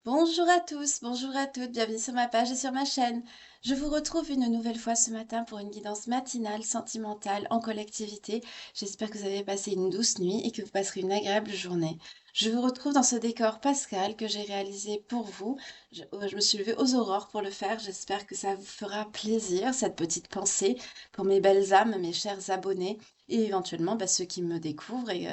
Bonjour à tous, bonjour à toutes, bienvenue sur ma page et sur ma chaîne. Je vous retrouve une nouvelle fois ce matin pour une guidance matinale sentimentale en collectivité. J'espère que vous avez passé une douce nuit et que vous passerez une agréable journée. Je vous retrouve dans ce décor pascal que j'ai réalisé pour vous. Je me suis levée aux aurores pour le faire. J'espère que ça vous fera plaisir, cette petite pensée pour mes belles âmes, mes chers abonnés et éventuellement ceux qui me découvrent et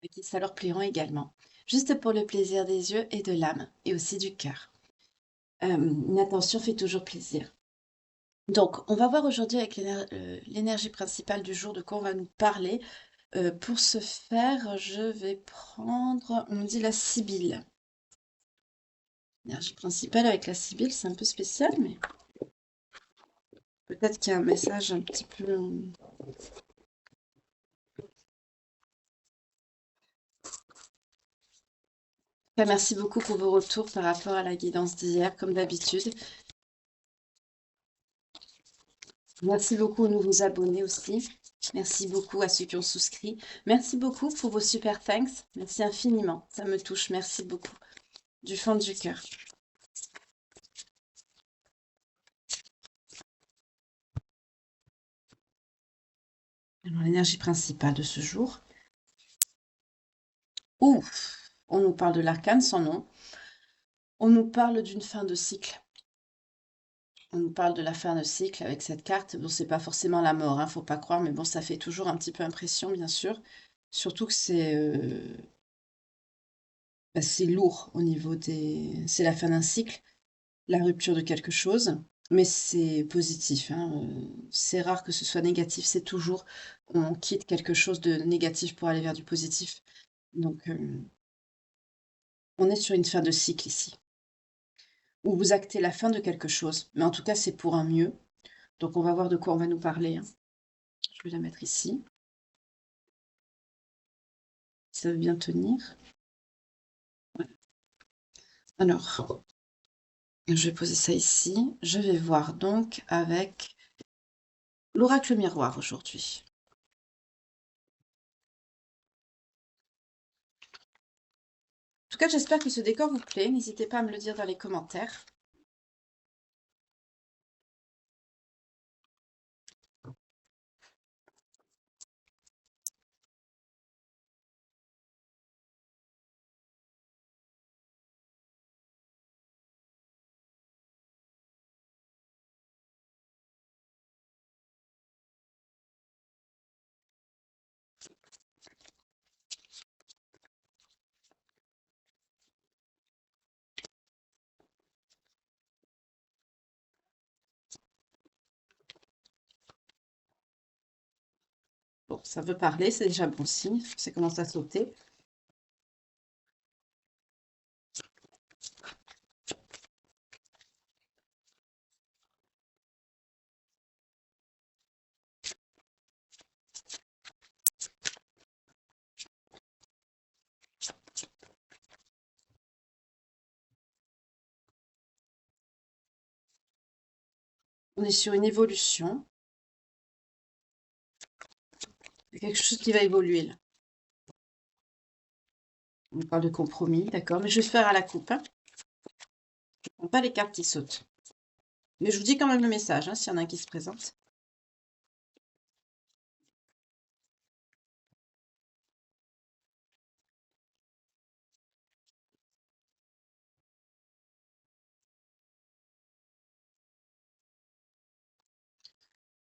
qui ça leur plairont également juste pour le plaisir des yeux et de l'âme, et aussi du cœur. Une attention fait toujours plaisir. Donc, on va voir aujourd'hui avec l'énergie principale du jour de quoi on va nous parler. Pour ce faire, je vais prendre, on me dit la Sibylle. L'énergie principale avec la Sibylle, c'est un peu spécial, mais peut-être qu'il y a un message un petit peu... Merci beaucoup pour vos retours par rapport à la guidance d'hier, comme d'habitude. Merci beaucoup aux nouveaux abonnés aussi. Merci beaucoup à ceux qui ont souscrit. Merci beaucoup pour vos super thanks. Merci infiniment. Ça me touche. Merci beaucoup. Du fond du cœur. Alors, l'énergie principale de ce jour. Ouf! On nous parle de l'arcane sans nom. On nous parle d'une fin de cycle. On nous parle de la fin de cycle avec cette carte. Bon, c'est pas forcément la mort, hein, faut pas croire, mais bon, ça fait toujours un petit peu impression, bien sûr. Surtout que c'est lourd au niveau des... C'est la fin d'un cycle. La rupture de quelque chose, mais c'est positif, hein. C'est rare que ce soit négatif, c'est toujours on quitte quelque chose de négatif pour aller vers du positif. Donc, on est sur une fin de cycle ici, où vous actez la fin de quelque chose, mais en tout cas, c'est pour un mieux. Donc, on va voir de quoi on va nous parler, hein. Je vais la mettre ici. Ça veut bien tenir. Voilà. Alors, je vais poser ça ici. Je vais voir donc avec l'oracle miroir aujourd'hui. En tout cas, j'espère que ce décor vous plaît. N'hésitez pas à me le dire dans les commentaires. Bon, ça veut parler, c'est déjà bon signe, ça commence à sauter. On est sur une évolution. Il y a quelque chose qui va évoluer là. On parle de compromis, d'accord, mais je vais faire à la coupe, hein. Je ne prends pas les cartes qui sautent. Mais je vous dis quand même le message, hein, s'il y en a un qui se présente.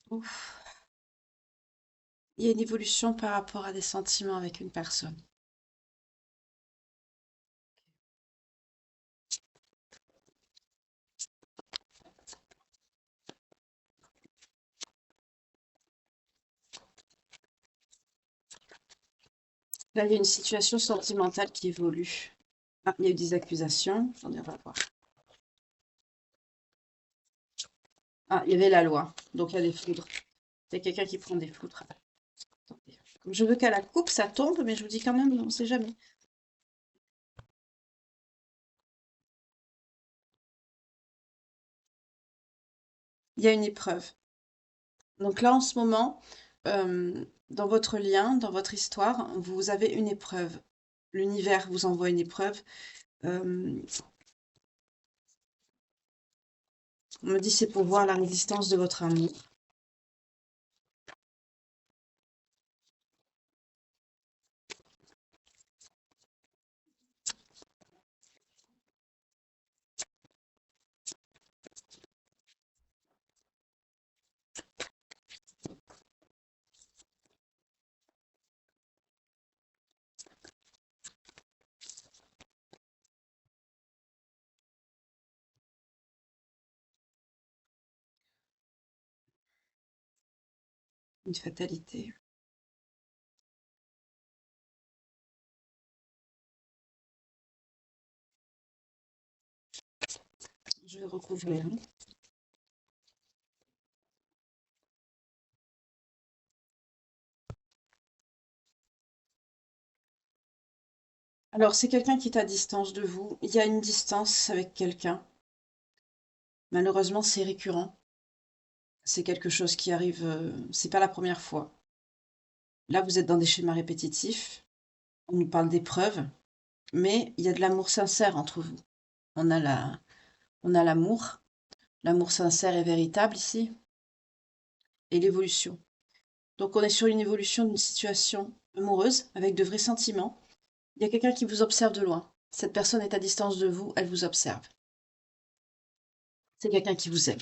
Ouf. Il y a une évolution par rapport à des sentiments avec une personne. Là, il y a une situation sentimentale qui évolue. Ah, il y a eu des accusations. Attendez, on va voir. Ah, il y avait la loi. Donc, il y a des foudres. Il y a quelqu'un qui prend des foudres. Attendez. Comme je veux qu'à la coupe, ça tombe, mais je vous dis quand même, on ne sait jamais. Il y a une épreuve. Donc là, en ce moment, dans votre lien, dans votre histoire, vous avez une épreuve. L'univers vous envoie une épreuve. On me dit c'est pour voir la résistance de votre amour. Une fatalité. Je vais recouvrir. Alors, c'est quelqu'un qui est à distance de vous. Il y a une distance avec quelqu'un. Malheureusement, c'est récurrent. C'est quelque chose qui arrive, c'est pas la première fois. Là, vous êtes dans des schémas répétitifs. On nous parle d'épreuves, mais il y a de l'amour sincère entre vous. On a l'amour. L'amour sincère et véritable ici. Et l'évolution. Donc, on est sur une évolution d'une situation amoureuse avec de vrais sentiments. Il y a quelqu'un qui vous observe de loin. Cette personne est à distance de vous, elle vous observe. C'est quelqu'un qui vous aime.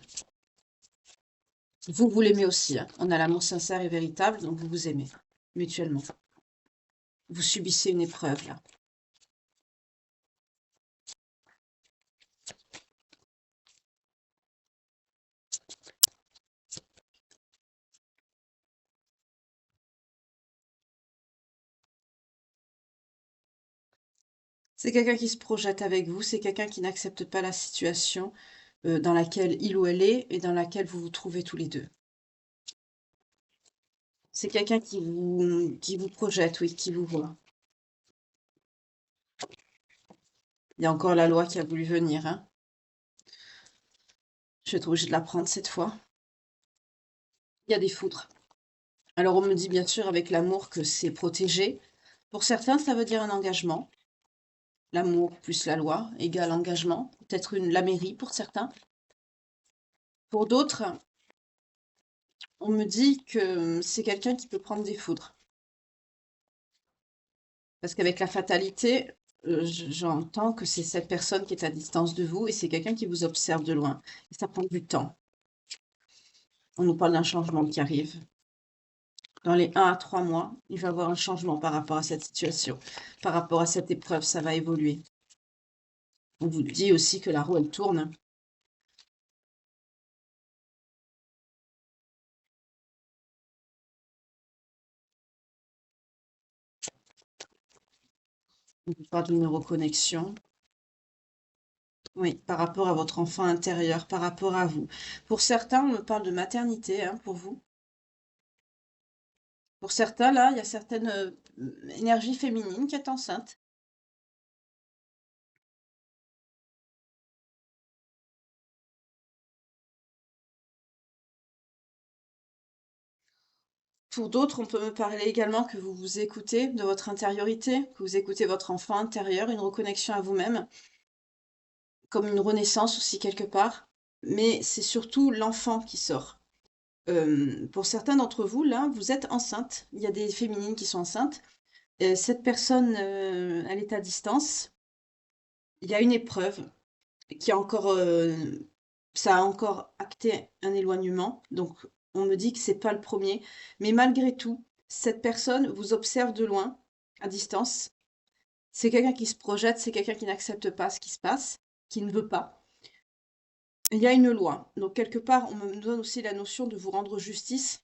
Vous, vous l'aimez aussi, hein. On a l'amour sincère et véritable, donc vous vous aimez mutuellement. Vous subissez une épreuve, là. C'est quelqu'un qui se projette avec vous, c'est quelqu'un qui n'accepte pas la situation dans laquelle il ou elle est et dans laquelle vous vous trouvez tous les deux. C'est quelqu'un qui vous projette, oui, qui vous voit. Il y a encore la loi qui a voulu venir, hein. Je vais être obligée de la prendre cette fois. Il y a des foudres. Alors on me dit bien sûr avec l'amour que c'est protégé. Pour certains, ça veut dire un engagement. L'amour plus la loi égale engagement. Peut-être la mairie pour certains. Pour d'autres, on me dit que c'est quelqu'un qui peut prendre des foudres. Parce qu'avec la fatalité, j'entends que c'est cette personne qui est à distance de vous et c'est quelqu'un qui vous observe de loin. Et ça prend du temps. On nous parle d'un changement qui arrive. Dans les 1 à 3 mois, il va y avoir un changement par rapport à cette situation, par rapport à cette épreuve, ça va évoluer. On vous dit aussi que la roue, elle tourne. On vous parle d'une reconnexion. Oui, par rapport à votre enfant intérieur, par rapport à vous. Pour certains, on me parle de maternité, hein, pour vous. Pour certains, là, il y a certaines énergies féminines qui est enceinte. Pour d'autres, on peut me parler également que vous vous écoutez de votre intériorité, que vous écoutez votre enfant intérieur, une reconnexion à vous-même, comme une renaissance aussi quelque part. Mais c'est surtout l'enfant qui sort. Pour certains d'entre vous, là, vous êtes enceinte. Il y a des féminines qui sont enceintes. Cette personne, elle est à distance. Il y a une épreuve qui a encore, ça a encore acté un éloignement. Donc, on me dit que c'est pas le premier. Mais malgré tout, cette personne vous observe de loin, à distance. C'est quelqu'un qui se projette, c'est quelqu'un qui n'accepte pas ce qui se passe, qui ne veut pas. Il y a une loi. Donc, quelque part, on me donne aussi la notion de vous rendre justice.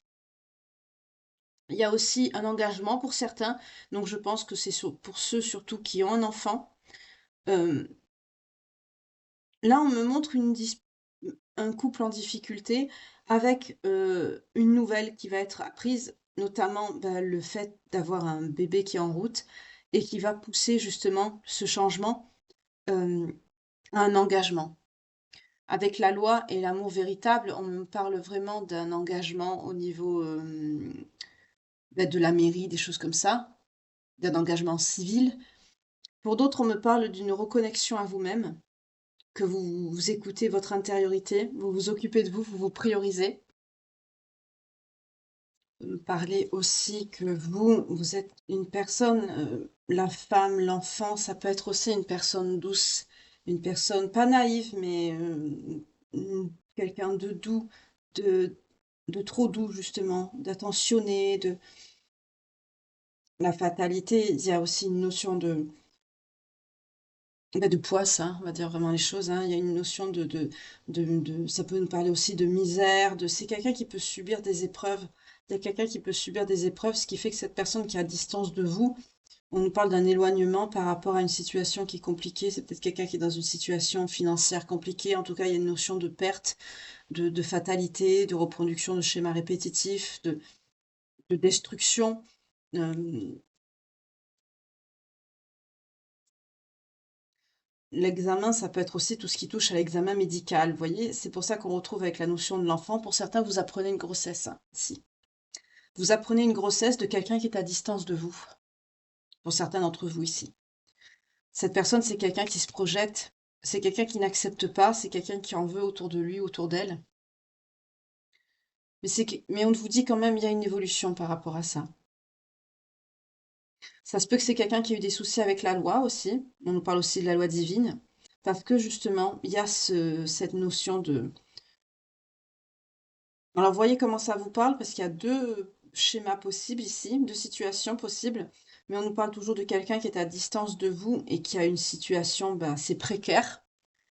Il y a aussi un engagement pour certains. Donc, je pense que c'est pour ceux surtout qui ont un enfant. Euh, Là, on me montre un couple en difficulté avec une nouvelle qui va être apprise, notamment le fait d'avoir un bébé qui est en route et qui va pousser justement ce changement euh, à un engagement. Avec la loi et l'amour véritable, on me parle vraiment d'un engagement au niveau de la mairie, des choses comme ça, d'un engagement civil. Pour d'autres, on me parle d'une reconnexion à vous-même, que vous écoutez votre intériorité, vous vous occupez de vous, vous vous priorisez. Parler aussi que vous êtes une personne, la femme, l'enfant, ça peut être aussi une personne douce, une personne pas naïve, mais quelqu'un de doux, de, de trop doux justement, d'attentionné, de la fatalité. Il y a aussi une notion de poisse, hein, on va dire vraiment les choses, hein. Il y a une notion ça peut nous parler aussi de misère, c'est quelqu'un qui peut subir des épreuves. Il y a quelqu'un qui peut subir des épreuves, ce qui fait que cette personne qui est à distance de vous, on nous parle d'un éloignement par rapport à une situation qui est compliquée. C'est peut-être quelqu'un qui est dans une situation financière compliquée. En tout cas, il y a une notion de perte, de fatalité, de reproduction de schémas répétitifs, de destruction. Euh, L'examen, ça peut être aussi tout ce qui touche à l'examen médical. Vous voyez, c'est pour ça qu'on retrouve avec la notion de l'enfant. Pour certains, vous apprenez une grossesse, hein, si. Vous apprenez une grossesse de quelqu'un qui est à distance de vous. Pour certains d'entre vous ici. Cette personne, c'est quelqu'un qui se projette. C'est quelqu'un qui n'accepte pas. C'est quelqu'un qui en veut autour de lui, autour d'elle. Mais on vous dit quand même, il y a une évolution par rapport à ça. Ça se peut que c'est quelqu'un qui a eu des soucis avec la loi aussi. On nous parle aussi de la loi divine. Parce que justement, il y a cette notion de... Alors, vous voyez comment ça vous parle? Parce qu'il y a deux schémas possibles ici, deux situations possibles. Mais on nous parle toujours de quelqu'un qui est à distance de vous et qui a une situation, ben, c'est précaire,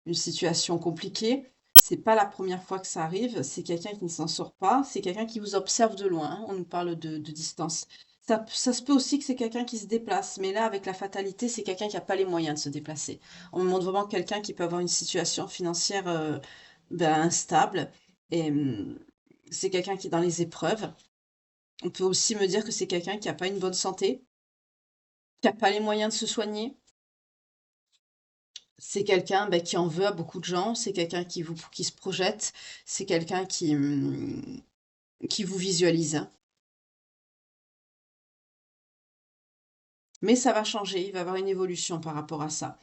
une situation compliquée. C'est pas la première fois que ça arrive. C'est quelqu'un qui ne s'en sort pas. C'est quelqu'un qui vous observe de loin, hein. On nous parle de distance. Ça se peut aussi que c'est quelqu'un qui se déplace. Mais là, avec la fatalité, c'est quelqu'un qui n'a pas les moyens de se déplacer. On me montre vraiment quelqu'un qui peut avoir une situation financière ben, instable. Et c'est quelqu'un qui est dans les épreuves. On peut aussi me dire que c'est quelqu'un qui n'a pas une bonne santé, qui n'a pas les moyens de se soigner. C'est quelqu'un ben, qui en veut à beaucoup de gens, c'est quelqu'un qui se projette, c'est quelqu'un qui vous visualise. Mais ça va changer, il va y avoir une évolution par rapport à ça.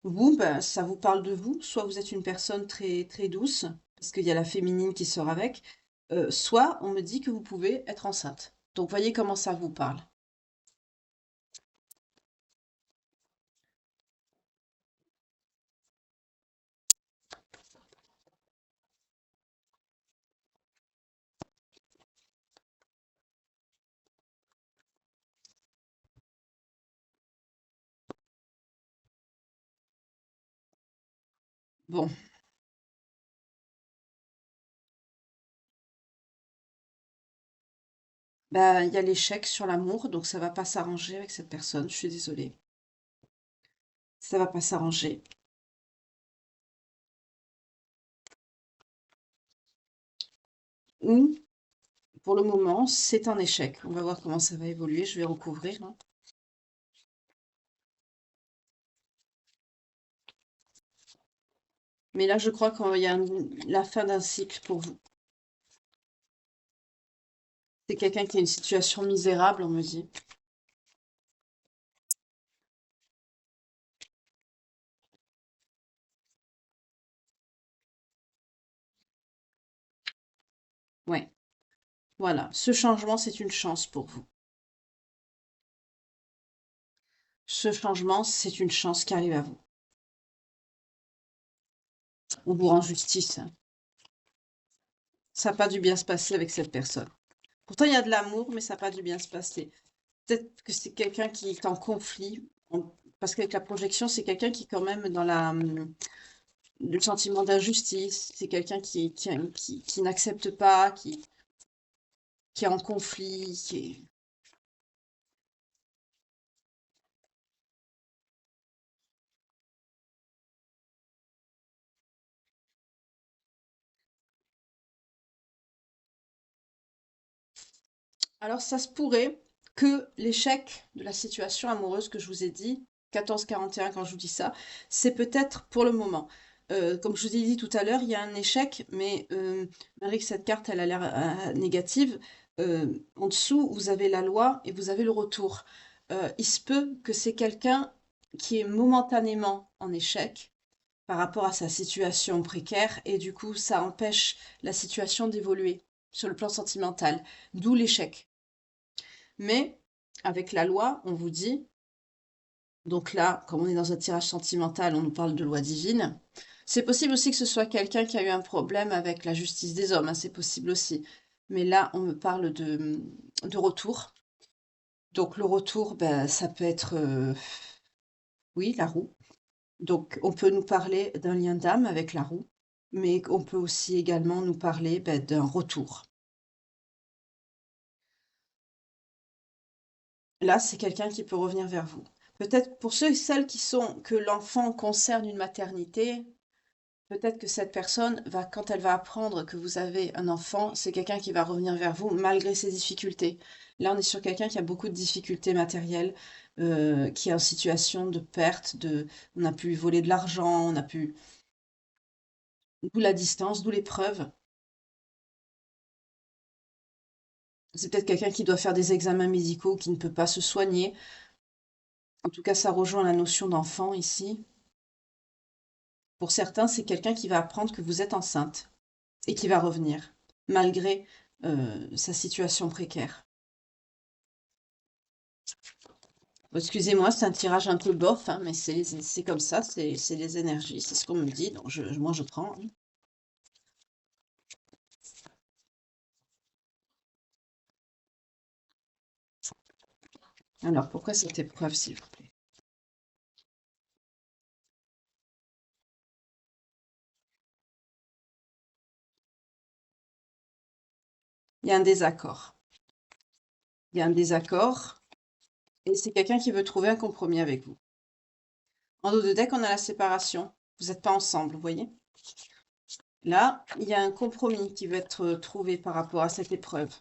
Vous, ben, ça vous parle de vous, soit vous êtes une personne très, très douce, parce qu'il y a la féminine qui sort avec, soit on me dit que vous pouvez être enceinte. Donc voyez comment ça vous parle. Bon, ben, il y a l'échec sur l'amour, donc ça va pas s'arranger avec cette personne, je suis désolée. Ça va pas s'arranger. Ou, pour le moment, c'est un échec. On va voir comment ça va évoluer, je vais recouvrir, hein. Mais là, je crois qu'il y a la fin d'un cycle pour vous. C'est quelqu'un qui a une situation misérable, on me dit. Ouais, voilà. Ce changement, c'est une chance pour vous. Ce changement, c'est une chance qui arrive à vous. On vous rend justice, hein. Ça n'a pas dû bien se passer avec cette personne. Pourtant, il y a de l'amour, mais ça n'a pas dû bien se passer. Peut-être que c'est quelqu'un qui est en conflit, parce qu'avec la projection, c'est quelqu'un qui est quand même dans le sentiment d'injustice. C'est quelqu'un qui n'accepte pas, qui est en conflit, qui est... Alors, ça se pourrait que l'échec de la situation amoureuse que je vous ai dit, 14-41 quand je vous dis ça, c'est peut-être pour le moment. Comme je vous ai dit tout à l'heure, il y a un échec, mais malgré que cette carte, elle a l'air négative, en dessous, vous avez la loi et vous avez le retour. Il se peut que c'est quelqu'un qui est momentanément en échec, par rapport à sa situation précaire et du coup, ça empêche la situation d'évoluer sur le plan sentimental, d'où l'échec. Mais avec la loi, on vous dit, donc là, comme on est dans un tirage sentimental, on nous parle de loi divine. C'est possible aussi que ce soit quelqu'un qui a eu un problème avec la justice des hommes, hein, c'est possible aussi. Mais là, on me parle de retour. Donc le retour, ben, ça peut être, oui, la roue. Donc on peut nous parler d'un lien d'âme avec la roue, mais on peut aussi également nous parler, ben, d'un retour. Là, c'est quelqu'un qui peut revenir vers vous. Peut-être pour ceux et celles qui sont que l'enfant concerne une maternité, peut-être que cette personne va, quand elle va apprendre que vous avez un enfant, c'est quelqu'un qui va revenir vers vous malgré ses difficultés. Là, on est sur quelqu'un qui a beaucoup de difficultés matérielles, qui est en situation de perte, on a pu lui voler de l'argent, on a pu, d'où la distance, d'où l'épreuve. C'est peut-être quelqu'un qui doit faire des examens médicaux, qui ne peut pas se soigner. En tout cas, ça rejoint la notion d'enfant ici. Pour certains, c'est quelqu'un qui va apprendre que vous êtes enceinte et qui va revenir, malgré sa situation précaire. Excusez-moi, c'est un tirage un peu bof, hein, mais c'est comme ça, c'est les énergies, c'est ce qu'on me dit, donc moi je prends, hein. Alors, pourquoi cette épreuve, s'il vous plaît? Il y a un désaccord. Il y a un désaccord, et c'est quelqu'un qui veut trouver un compromis avec vous. En dos de deck, on a la séparation. Vous n'êtes pas ensemble, vous voyez? Là, il y a un compromis qui veut être trouvé par rapport à cette épreuve.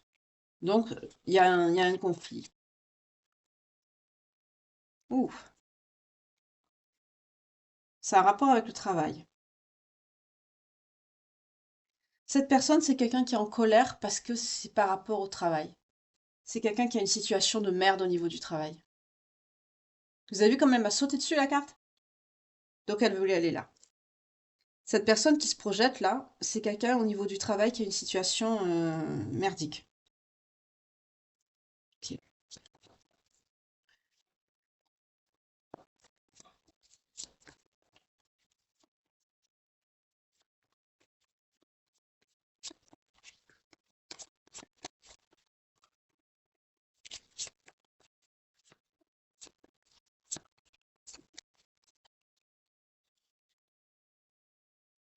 Donc, il y a un conflit. Ouh, ça a un rapport avec le travail. Cette personne, c'est quelqu'un qui est en colère parce que c'est par rapport au travail. C'est quelqu'un qui a une situation de merde au niveau du travail. Vous avez vu comme elle m'a sauté dessus la carte? Donc elle voulait aller là. Cette personne qui se projette là, c'est quelqu'un au niveau du travail qui a une situation merdique. Ok.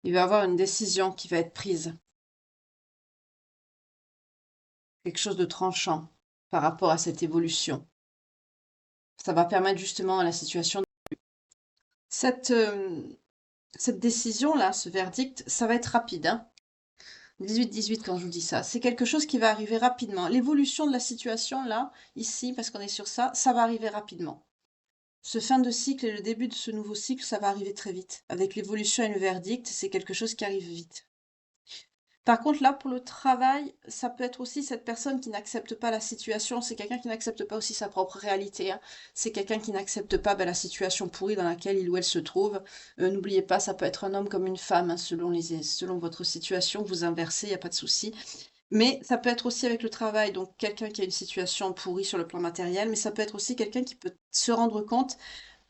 Il va y avoir une décision qui va être prise, quelque chose de tranchant par rapport à cette évolution. Ça va permettre justement à la situation. Cette, cette décision-là, ce verdict, ça va être rapide, hein. 18-18 quand je vous dis ça. C'est quelque chose qui va arriver rapidement. L'évolution de la situation, là, ici, parce qu'on est sur ça, ça va arriver rapidement. Ce fin de cycle et le début de ce nouveau cycle, ça va arriver très vite. Avec l'évolution et le verdict, c'est quelque chose qui arrive vite. Par contre, là, pour le travail, ça peut être aussi cette personne qui n'accepte pas la situation. C'est quelqu'un qui n'accepte pas aussi sa propre réalité, hein. C'est quelqu'un qui n'accepte pas la situation pourrie dans laquelle il ou elle se trouve. N'oubliez pas, ça peut être un homme comme une femme, hein, selon votre situation. Vous inversez, il n'y a pas de souci. Mais ça peut être aussi avec le travail, donc quelqu'un qui a une situation pourrie sur le plan matériel, mais ça peut être aussi quelqu'un qui peut se rendre compte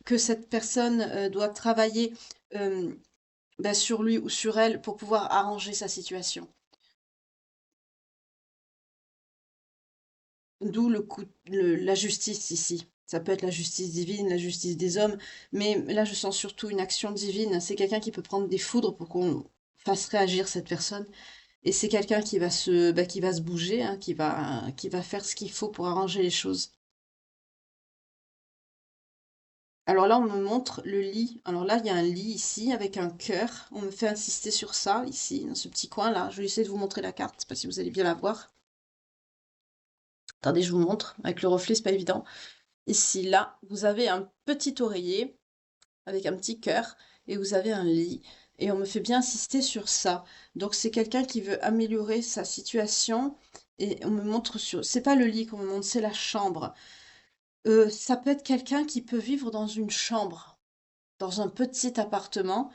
que cette personne doit travailler sur lui ou sur elle pour pouvoir arranger sa situation. D'où la justice ici. Ça peut être la justice divine, la justice des hommes, mais là je sens surtout une action divine. C'est quelqu'un qui peut prendre des foudres pour qu'on fasse réagir cette personne. Et c'est quelqu'un qui va se bouger, hein, qui va faire ce qu'il faut pour arranger les choses. Alors là, on me montre le lit. Alors là, il y a un lit ici avec un cœur. On me fait insister sur ça, ici, dans ce petit coin-là. Je vais essayer de vous montrer la carte, je sais pas si vous allez bien la voir. Attendez, je vous montre. Avec le reflet, c'est pas évident. Ici, là, vous avez un petit oreiller avec un petit cœur et vous avez un lit. Et on me fait bien insister sur ça. Donc c'est quelqu'un qui veut améliorer sa situation et on me montre sur... C'est pas le lit qu'on me montre, c'est la chambre. Ça peut être quelqu'un qui peut vivre dans une chambre, dans un petit appartement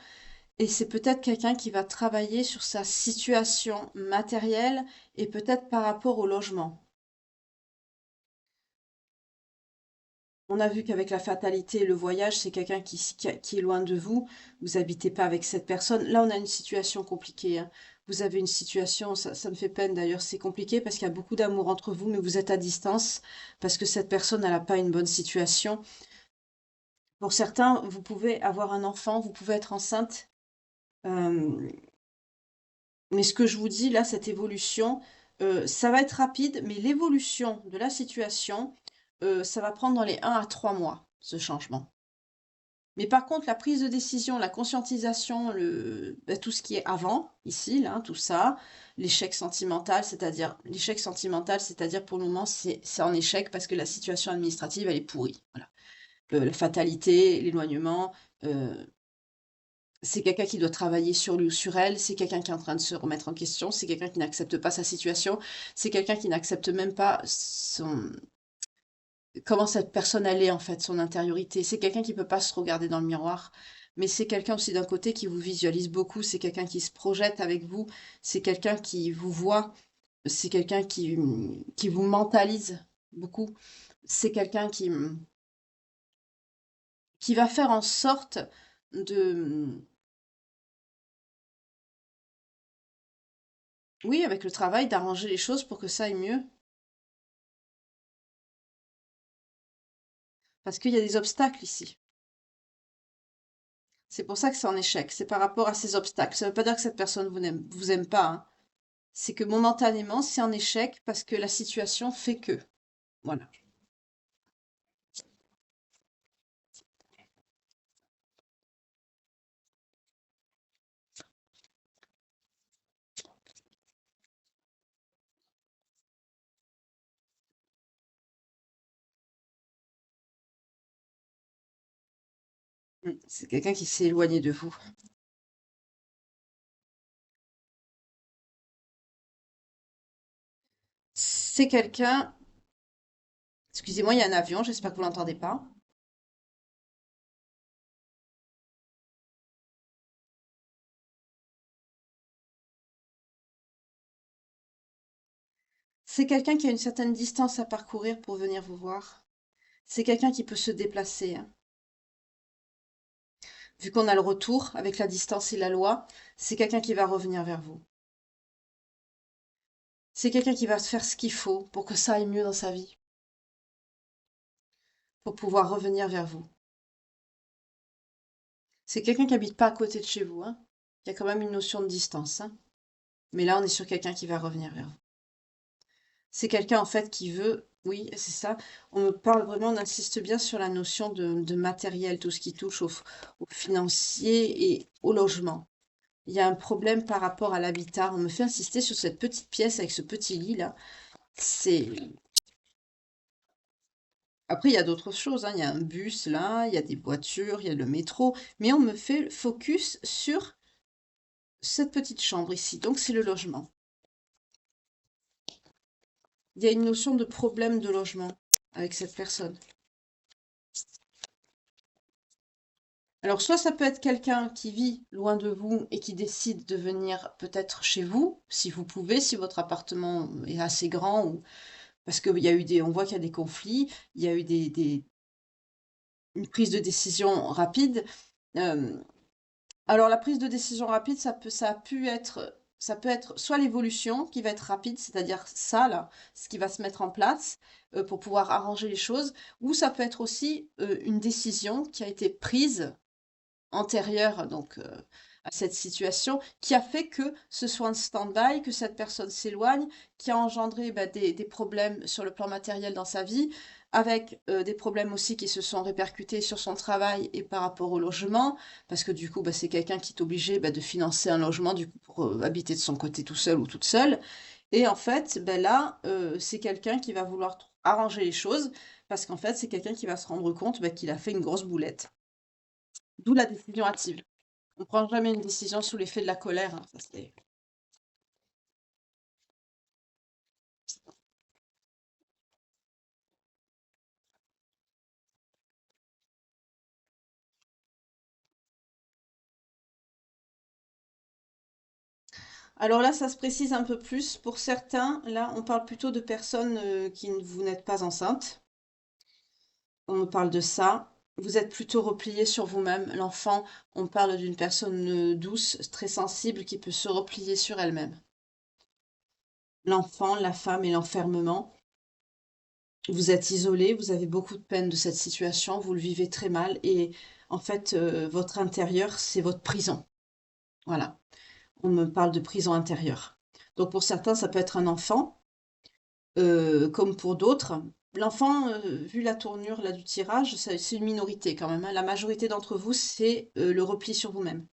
Et c'est peut-être quelqu'un qui va travailler sur sa situation matérielle et peut-être par rapport au logement. On a vu qu'avec la fatalité et le voyage, c'est quelqu'un qui est loin de vous. Vous habitez pas avec cette personne. Là, on a une situation compliquée, hein. Vous avez une situation, ça me fait peine d'ailleurs, c'est compliqué parce qu'il y a beaucoup d'amour entre vous, mais vous êtes à distance parce que cette personne, elle n'a pas une bonne situation. Pour certains, vous pouvez avoir un enfant, vous pouvez être enceinte. euh, mais ce que je vous dis là, cette évolution, ça va être rapide, mais l'évolution de la situation, ça va prendre dans les 1 à 3 mois, ce changement. Mais par contre, la prise de décision, la conscientisation, tout ce qui est avant, ici, là, tout ça, l'échec sentimental, c'est-à-dire pour le moment, c'est en échec parce que la situation administrative, elle est pourrie. Voilà. La fatalité, l'éloignement, euh, c'est quelqu'un qui doit travailler sur lui ou sur elle, c'est quelqu'un qui est en train de se remettre en question, c'est quelqu'un qui n'accepte pas sa situation, c'est quelqu'un qui n'accepte même pas comment cette personne elle est en fait, son intériorité. C'est quelqu'un qui peut pas se regarder dans le miroir, mais c'est quelqu'un aussi d'un côté qui vous visualise beaucoup, c'est quelqu'un qui se projette avec vous, c'est quelqu'un qui vous voit, c'est quelqu'un qui vous mentalise beaucoup, c'est quelqu'un qui va faire en sorte de, oui, avec le travail, d'arranger les choses pour que ça aille mieux. Parce qu'il y a des obstacles ici. C'est pour ça que c'est en échec. C'est par rapport à ces obstacles. Ça ne veut pas dire que cette personne vous aime pas, hein. C'est que momentanément, c'est en échec parce que la situation fait que. Voilà. C'est quelqu'un qui s'est éloigné de vous. C'est quelqu'un. Excusez-moi, il y a un avion, j'espère que vous l'entendez pas. C'est quelqu'un qui a une certaine distance à parcourir pour venir vous voir. C'est quelqu'un qui peut se déplacer, hein. Vu qu'on a le retour avec la distance et la loi, c'est quelqu'un qui va revenir vers vous. C'est quelqu'un qui va faire ce qu'il faut pour que ça aille mieux dans sa vie, pour pouvoir revenir vers vous. C'est quelqu'un qui habite pas à côté de chez vous, hein. Il y a quand même une notion de distance, hein. Mais là, on est sur quelqu'un qui va revenir vers vous. C'est quelqu'un, en fait, qui veut, oui, c'est ça. On me parle vraiment, on insiste bien sur la notion de matériel, tout ce qui touche au financier et au logement. Il y a un problème par rapport à l'habitat. On me fait insister sur cette petite pièce avec ce petit lit là. C'est Après, il y a d'autres choses, hein. Il y a un bus là, il y a des voitures, il y a le métro, mais on me fait focus sur cette petite chambre ici. Donc, c'est le logement. Il y a une notion de problème de logement avec cette personne. Alors, soit ça peut être quelqu'un qui vit loin de vous et qui décide de venir peut-être chez vous, si vous pouvez, si votre appartement est assez grand, ou parce qu'il y a eu on voit qu'il y a des conflits, il y a eu une prise de décision rapide. Euh, alors, la prise de décision rapide, ça peut être soit l'évolution qui va être rapide, c'est-à-dire ça, là, ce qui va se mettre en place pour pouvoir arranger les choses, ou ça peut être aussi une décision qui a été prise antérieure donc à cette situation qui a fait que ce soit un stand-by, que cette personne s'éloigne, qui a engendré des problèmes sur le plan matériel dans sa vie, avec des problèmes aussi qui se sont répercutés sur son travail et par rapport au logement, parce que du coup, c'est quelqu'un qui est obligé de financer un logement du coup, pour habiter de son côté tout seul ou toute seule. Et en fait, là, c'est quelqu'un qui va vouloir arranger les choses, parce qu'en fait, c'est quelqu'un qui va se rendre compte qu'il a fait une grosse boulette. D'où la décision hâtive. On prend jamais une décision sous l'effet de la colère, hein, ça c'est Alors là, ça se précise un peu plus. Pour certains, là, on parle plutôt de personnes qui vous n'êtes pas enceinte. On me parle de ça. Vous êtes plutôt replié sur vous-même. L'enfant, on parle d'une personne douce, très sensible, qui peut se replier sur elle-même. L'enfant, la femme et l'enfermement. Vous êtes isolé, vous avez beaucoup de peine de cette situation, vous le vivez très mal et en fait, votre intérieur, c'est votre prison. Voilà, on me parle de prison intérieure. Donc pour certains, ça peut être un enfant, comme pour d'autres. L'enfant, vu la tournure là du tirage, c'est une minorité quand même, hein. La majorité d'entre vous, c'est le repli sur vous-même.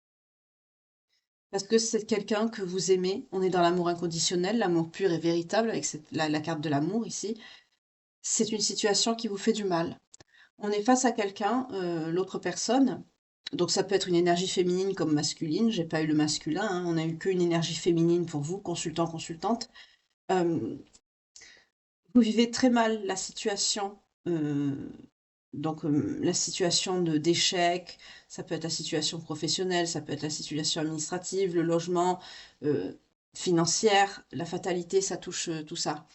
Parce que c'est quelqu'un que vous aimez. On est dans l'amour inconditionnel, l'amour pur et véritable, avec la carte de l'amour ici. C'est une situation qui vous fait du mal. On est face à quelqu'un, l'autre personne, donc ça peut être une énergie féminine comme masculine, j'ai pas eu le masculin, hein, on a eu qu'une énergie féminine pour vous, consultant, consultante. Euh, Vous vivez très mal la situation, la situation d'échec, ça peut être la situation professionnelle, ça peut être la situation administrative, le logement, euh, financière, la fatalité, ça touche tout ça.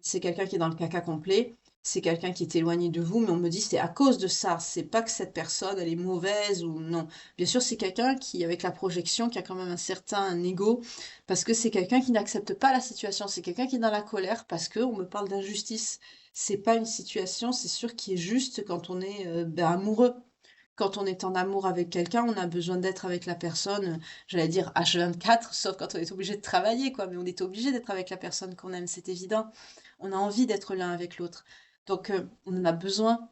C'est quelqu'un qui est dans le caca complet, c'est quelqu'un qui est éloigné de vous, mais on me dit c'est à cause de ça, c'est pas que cette personne elle est mauvaise ou non. Bien sûr, c'est quelqu'un qui, avec la projection, qui a quand même un certain ego, parce que c'est quelqu'un qui n'accepte pas la situation, c'est quelqu'un qui est dans la colère parce que on me parle d'injustice. C'est pas une situation, c'est sûr, qui est juste quand on est amoureux. Quand on est en amour avec quelqu'un, on a besoin d'être avec la personne, j'allais dire H24, sauf quand on est obligé de travailler, quoi. Mais on est obligé d'être avec la personne qu'on aime, c'est évident. On a envie d'être l'un avec l'autre. Donc, on en a besoin.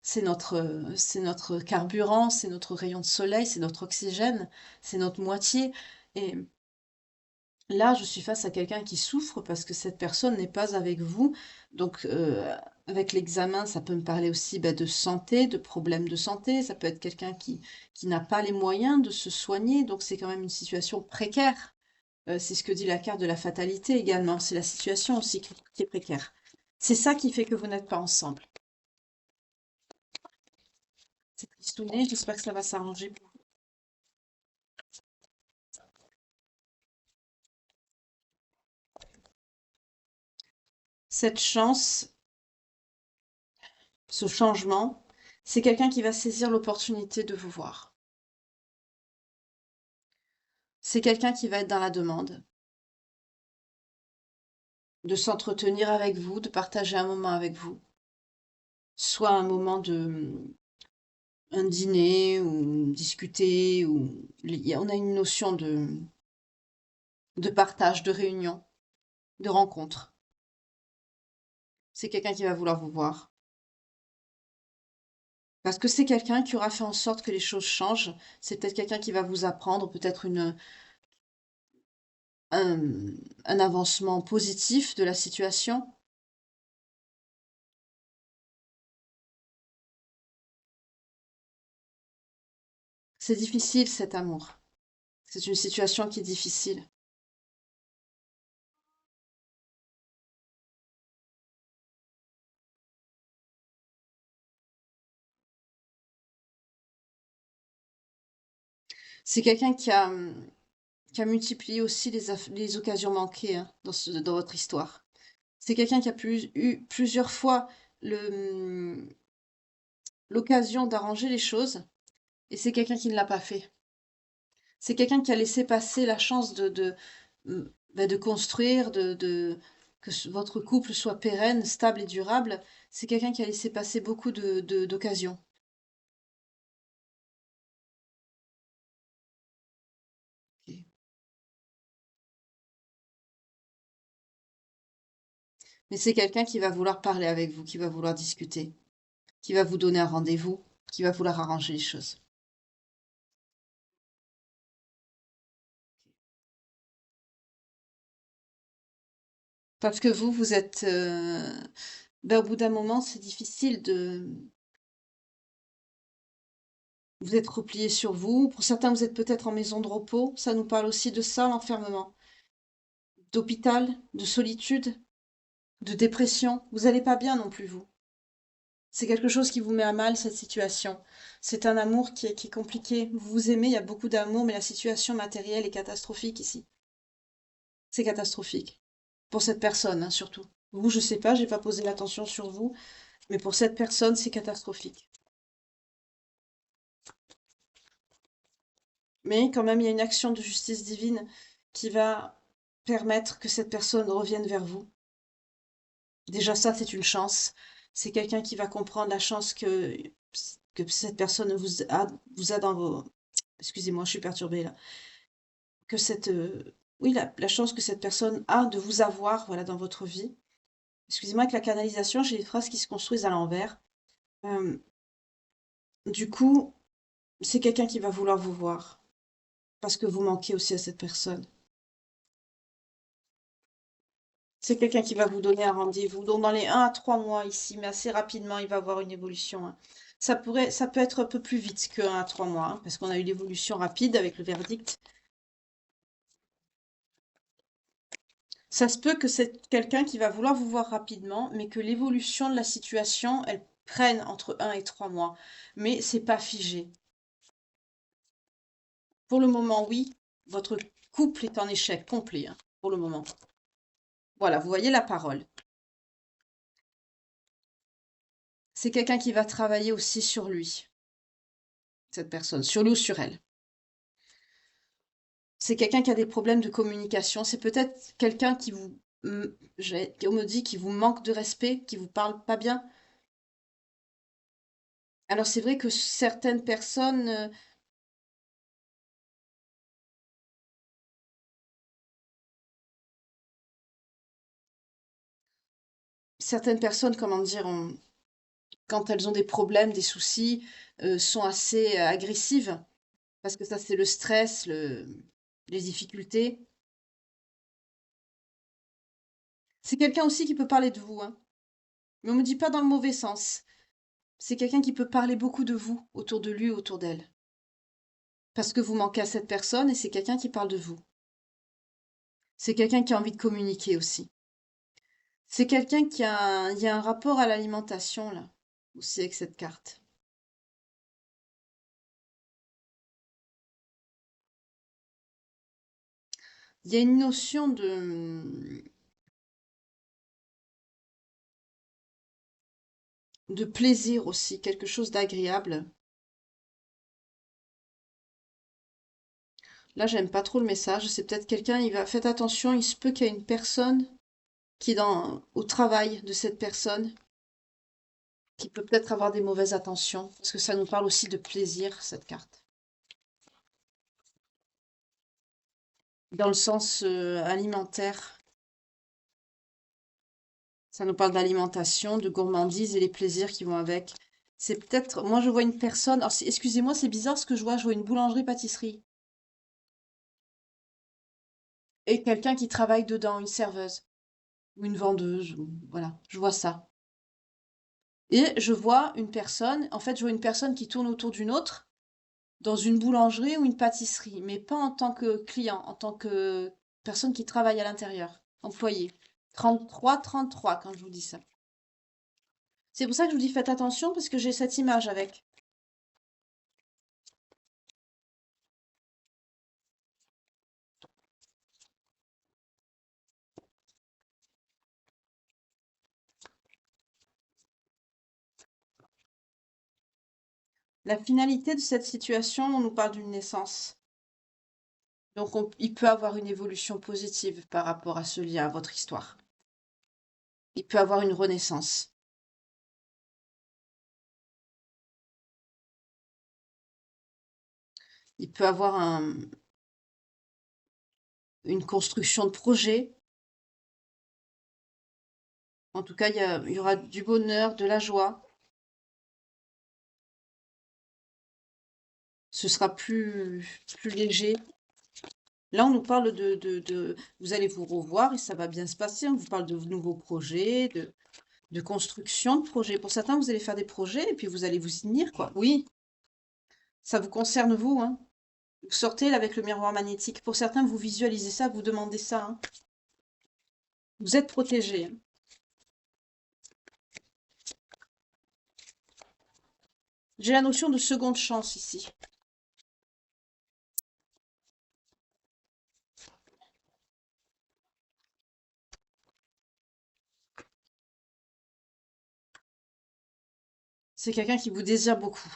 C'est notre carburant, c'est notre rayon de soleil, c'est notre oxygène, c'est notre moitié. Et là, je suis face à quelqu'un qui souffre parce que cette personne n'est pas avec vous. Donc, avec l'examen, ça peut me parler aussi de santé, de problèmes de santé. Ça peut être quelqu'un qui n'a pas les moyens de se soigner. Donc, c'est quand même une situation précaire. C'est ce que dit la carte de la fatalité également. C'est la situation aussi qui est précaire. C'est ça qui fait que vous n'êtes pas ensemble. C'est tristouné. J'espère que ça va s'arranger pour vous. Cette chance, ce changement, c'est quelqu'un qui va saisir l'opportunité de vous voir. C'est quelqu'un qui va être dans la demande, de s'entretenir avec vous, de partager un moment avec vous, soit un moment de un dîner ou discuter ou on a une notion de partage, de réunion, de rencontre. C'est quelqu'un qui va vouloir vous voir parce que c'est quelqu'un qui aura fait en sorte que les choses changent. C'est peut-être quelqu'un qui va vous apprendre peut-être un, un avancement positif de la situation. C'est difficile cet amour. C'est une situation qui est difficile. C'est quelqu'un qui a multiplié aussi les occasions manquées, hein, dans votre histoire. C'est quelqu'un qui a eu plusieurs fois l'occasion d'arranger les choses et c'est quelqu'un qui ne l'a pas fait. C'est quelqu'un qui a laissé passer la chance de construire, votre couple soit pérenne, stable et durable. C'est quelqu'un qui a laissé passer beaucoup d'occasions. Ok. Mais c'est quelqu'un qui va vouloir parler avec vous, qui va vouloir discuter, qui va vous donner un rendez-vous, qui va vouloir arranger les choses. Parce que vous êtes... au bout d'un moment, c'est difficile de... Vous êtes replié sur vous. Pour certains, vous êtes peut-être en maison de repos. Ça nous parle aussi de ça, l'enfermement. D'hôpital, de solitude, de dépression. Vous n'allez pas bien non plus, vous. C'est quelque chose qui vous met à mal, cette situation. C'est un amour qui est compliqué. Vous vous aimez, il y a beaucoup d'amour, mais la situation matérielle est catastrophique ici. C'est catastrophique. Pour cette personne, hein, surtout. Vous, je sais pas, j'ai pas posé l'attention sur vous, mais pour cette personne, c'est catastrophique. Mais quand même, il y a une action de justice divine qui va permettre que cette personne revienne vers vous. Déjà, ça, c'est une chance. C'est quelqu'un qui va comprendre la chance que cette personne vous a dans vos... Excusez-moi, je suis perturbée là. Que cette... oui, la chance que cette personne a de vous avoir, voilà, dans votre vie. Excusez-moi, avec la canalisation, j'ai des phrases qui se construisent à l'envers. Euh, du coup, c'est quelqu'un qui va vouloir vous voir. Parce que vous manquez aussi à cette personne. C'est quelqu'un qui va vous donner un rendez-vous. Donc, dans les 1 à 3 mois ici, mais assez rapidement, il va avoir une évolution, hein. Ça peut être un peu plus vite que 1 à 3 mois, hein, parce qu'on a eu l'évolution rapide avec le verdict. Ça se peut que c'est quelqu'un qui va vouloir vous voir rapidement, mais que l'évolution de la situation, elle prenne entre 1 et 3 mois. Mais c'est pas figé. Pour le moment, oui, votre couple est en échec complet, hein, pour le moment. Voilà, vous voyez la parole. C'est quelqu'un qui va travailler aussi sur lui, cette personne, sur lui ou sur elle. C'est quelqu'un qui a des problèmes de communication. C'est peut-être quelqu'un qui vous, on me dit, qui vous manque de respect, qui vous parle pas bien. Alors c'est vrai que certaines personnes, comment dire, quand elles ont des problèmes, des soucis, sont assez agressives, parce que ça c'est le stress, les difficultés. C'est quelqu'un aussi qui peut parler de vous, hein. Mais on me dit pas dans le mauvais sens. C'est quelqu'un qui peut parler beaucoup de vous, autour de lui, autour d'elle. Parce que vous manquez à cette personne et c'est quelqu'un qui parle de vous. C'est quelqu'un qui a envie de communiquer aussi. C'est quelqu'un il y a un rapport à l'alimentation là, aussi avec cette carte. Il y a une notion de plaisir aussi, quelque chose d'agréable. Là, j'aime pas trop le message. C'est peut-être quelqu'un, faites attention, il se peut qu'il y ait une personne qui est au travail de cette personne, qui peut peut-être avoir des mauvaises intentions, parce que ça nous parle aussi de plaisir, cette carte. Dans le sens alimentaire. Ça nous parle d'alimentation, de gourmandise et les plaisirs qui vont avec. C'est peut-être, moi je vois une personne, alors excusez-moi, c'est bizarre ce que je vois une boulangerie-pâtisserie. Et quelqu'un qui travaille dedans, une serveuse, ou une vendeuse, voilà, je vois ça. Et je vois une personne, en fait je vois une personne qui tourne autour d'une autre, dans une boulangerie ou une pâtisserie, mais pas en tant que client, en tant que personne qui travaille à l'intérieur, employé. 33 quand je vous dis ça. C'est pour ça que je vous dis faites attention parce que j'ai cette image avec. La finalité de cette situation, on nous parle d'une naissance. Donc il peut avoir une évolution positive par rapport à ce lien, à votre histoire. Il peut avoir une renaissance. Il peut avoir une construction de projet. En tout cas, il y aura du bonheur, de la joie. Ce sera plus léger. Là, on nous parle vous allez vous revoir et ça va bien se passer. On vous parle de nouveaux projets, de construction de projets. Pour certains, vous allez faire des projets et puis vous allez vous y tenir, quoi. Oui, ça vous concerne vous, hein. Vous sortez là avec le miroir magnétique. Pour certains, vous visualisez ça, vous demandez ça, hein. Vous êtes protégé, hein. J'ai la notion de seconde chance ici. C'est quelqu'un qui vous désire beaucoup.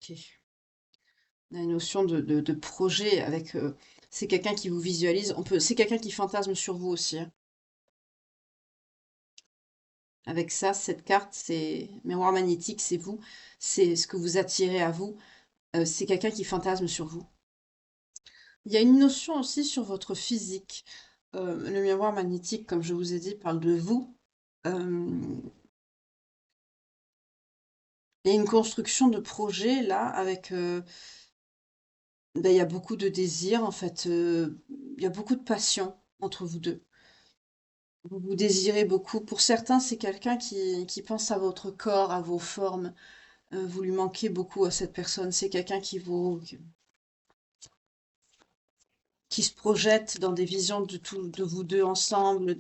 Ok. On a une notion de projet avec... c'est quelqu'un qui vous visualise. C'est quelqu'un qui fantasme sur vous aussi, hein. Avec ça, cette carte, c'est miroir magnétique, c'est vous. C'est ce que vous attirez à vous. C'est quelqu'un qui fantasme sur vous. Il y a une notion aussi sur votre physique. Le miroir magnétique, comme je vous ai dit, parle de vous. Euh, il y a une construction de projet là, avec... ben, il y a beaucoup de désir, en fait. Il y a beaucoup de passion entre vous deux. Vous vous désirez beaucoup. Pour certains, c'est quelqu'un qui pense à votre corps, à vos formes. Vous lui manquez beaucoup à cette personne. C'est quelqu'un qui se projette dans des visions de vous deux ensemble.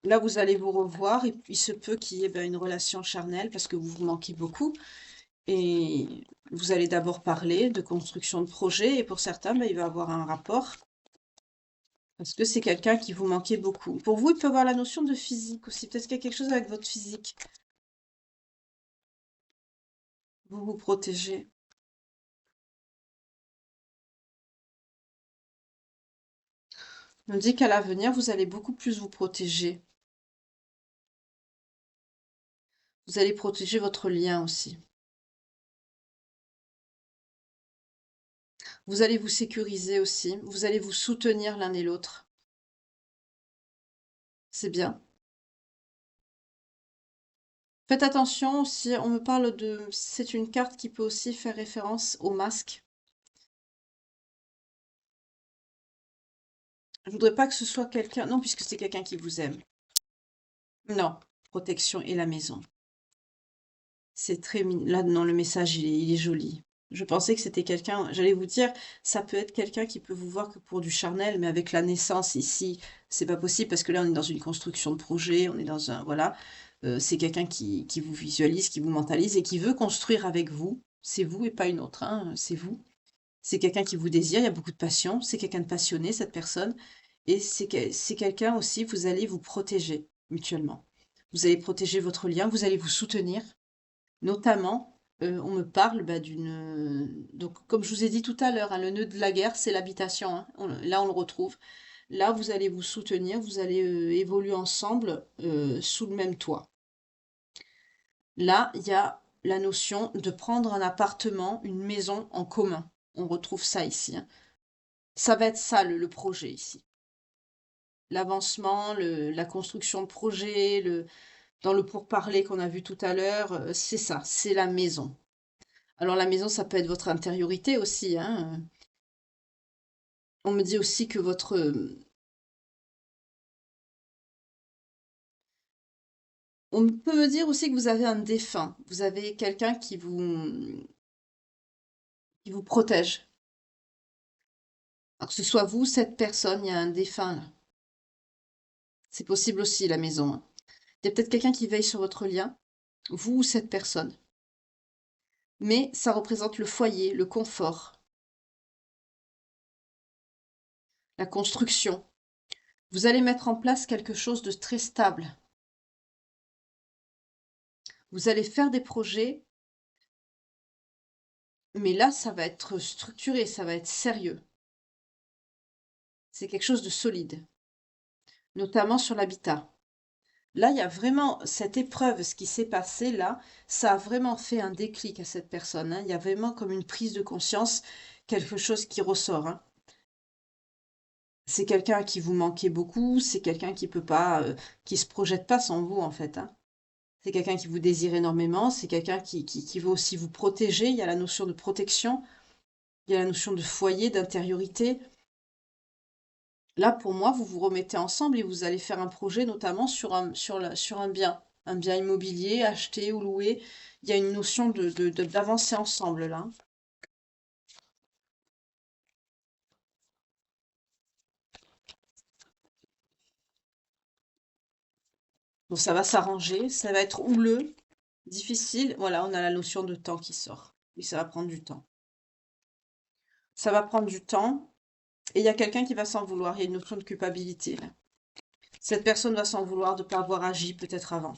Là, vous allez vous revoir et il se peut qu'il y ait ben, une relation charnelle parce que vous vous manquez beaucoup. Et vous allez d'abord parler de construction de projet et pour certains, ben, il va y avoir un rapport parce que c'est quelqu'un qui vous manquait beaucoup. Pour vous, il peut y avoir la notion de physique aussi. Peut-être qu'il y a quelque chose avec votre physique. Vous vous protégez. On me dit qu'à l'avenir, vous allez beaucoup plus vous protéger. Vous allez protéger votre lien aussi. Vous allez vous sécuriser aussi. Vous allez vous soutenir l'un et l'autre. C'est bien. Faites attention aussi, on me parle de... C'est une carte qui peut aussi faire référence au masque. Je voudrais pas que ce soit quelqu'un... Non, puisque c'est quelqu'un qui vous aime. Non. Protection et la maison. C'est très... Là, non, le message, il est joli. Je pensais que c'était quelqu'un... J'allais vous dire, ça peut être quelqu'un qui peut vous voir que pour du charnel, mais avec la naissance ici, c'est pas possible parce que là, on est dans une construction de projet, on est dans un... Voilà. C'est quelqu'un qui vous visualise, qui vous mentalise et qui veut construire avec vous. C'est vous et pas une autre, hein, c'est vous. C'est quelqu'un qui vous désire, il y a beaucoup de passion, c'est quelqu'un de passionné, cette personne. Et c'est quelqu'un aussi, vous allez vous protéger mutuellement. Vous allez protéger votre lien, vous allez vous soutenir. Notamment, on me parle bah, d'une... Donc, comme je vous ai dit tout à l'heure, hein, le nœud de la guerre, c'est l'habitation, hein. Là, on le retrouve. Là, vous allez vous soutenir, vous allez évoluer ensemble sous le même toit. Là, il y a la notion de prendre un appartement, une maison en commun. On retrouve ça ici, hein. Ça va être ça le projet ici. L'avancement, la construction de projet, dans le pourparler qu'on a vu tout à l'heure, c'est ça, c'est la maison. Alors la maison, ça peut être votre intériorité aussi, hein. On me dit aussi que on peut me dire aussi que vous avez un défunt. Vous avez quelqu'un qui vous protège. Alors que ce soit vous, cette personne, il y a un défunt là. C'est possible aussi, la maison, hein. Il y a peut-être quelqu'un qui veille sur votre lien, vous ou cette personne. Mais ça représente le foyer, le confort, la construction. Vous allez mettre en place quelque chose de très stable. Vous allez faire des projets, mais là, ça va être structuré, ça va être sérieux. C'est quelque chose de solide, notamment sur l'habitat. Là, il y a vraiment cette épreuve, ce qui s'est passé là, ça a vraiment fait un déclic à cette personne, hein. Il y a vraiment comme une prise de conscience, quelque chose qui ressort, hein. C'est quelqu'un à qui vous manquez beaucoup, c'est quelqu'un qui peut pas, qui se projette pas sans vous en fait, hein. C'est quelqu'un qui vous désire énormément, c'est quelqu'un qui veut aussi vous protéger. Il y a la notion de protection, il y a la notion de foyer, d'intériorité. Là, pour moi, vous vous remettez ensemble et vous allez faire un projet, notamment sur un bien immobilier, acheté ou loué. Il y a une notion d'avancer ensemble là. Donc ça va s'arranger, ça va être houleux, difficile. Voilà, on a la notion de temps qui sort. Oui, ça va prendre du temps. Ça va prendre du temps et il y a quelqu'un qui va s'en vouloir. Il y a une notion de culpabilité là. Cette personne va s'en vouloir de ne pas avoir agi peut-être avant.